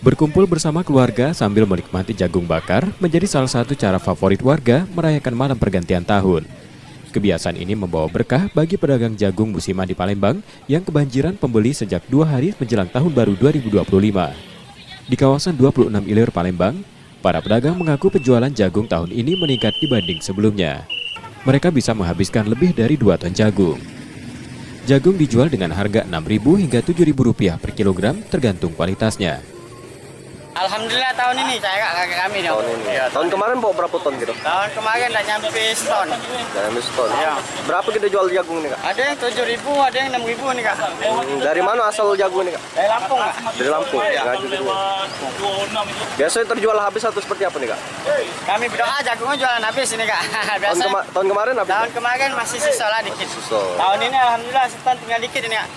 Berkumpul bersama keluarga sambil menikmati jagung bakar menjadi salah satu cara favorit warga merayakan malam pergantian tahun. Kebiasaan ini membawa berkah bagi pedagang jagung musiman di Palembang yang kebanjiran pembeli sejak 2 hari menjelang tahun baru 2025. Di kawasan 26 Ilir Palembang, para pedagang mengaku penjualan jagung tahun ini meningkat dibanding sebelumnya. Mereka bisa menghabiskan lebih dari 2 ton jagung. Jagung dijual dengan harga Rp6.000 hingga Rp7.000 per kilogram tergantung kualitasnya. Alhamdulillah tahun ini saya kakak kami dong. Tahun ini. Ya, Tahun kemarin bawa berapa ton gitu? tahun kemarin tak nyampe seton. Jangan habis ton. Ya. Berapa kita jual jagung nih, Kak? Ada yang 7.000, ada yang 6.000 nih kak. Dari mana asal jagung nih, Kak? Dari Lampung kak. Dari Lampung. Ya. Ngaju gitu. Biasanya terjual habis atau seperti apa nih, Kak? Kami berdoa jagungnya jualan habis ini kak. Biasa. Tahun kemarin habis? Tahun kemarin masih sisa lah dikit. Susah. Tahun ini alhamdulillah seton tinggal dikit ini kak.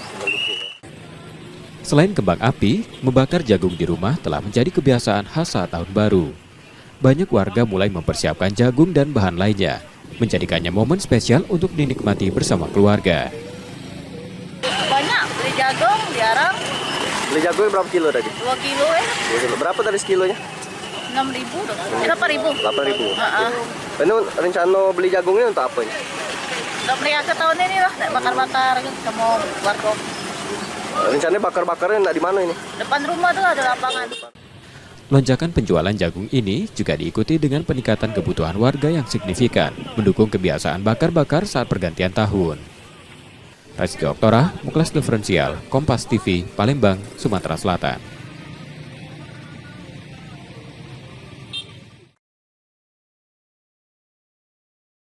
Selain kembang api, membakar jagung di rumah telah menjadi kebiasaan khas saat tahun baru. Banyak warga mulai mempersiapkan jagung dan bahan lainnya, menjadikannya momen spesial untuk dinikmati bersama keluarga. Banyak beli jagung, diarang Beli jagung berapa kilo tadi? 2 kilo 2 kilo. Berapa tadi sekilonya? 6.000 dong. 8.000. 8.000. Heeh. Ini rencana beli jagungnya untuk apa ini? Udah meriakan tahun ini lah, naik bakar-bakar sama warga. Rencananya bakar-bakarnya di mana ini? Depan rumah tuh ada lapangan. Lonjakan penjualan jagung ini juga diikuti dengan peningkatan kebutuhan warga yang signifikan, mendukung kebiasaan bakar-bakar saat pergantian tahun. Rizky Oktora, Muklas Diferensial, Kompas TV, Palembang, Sumatera Selatan.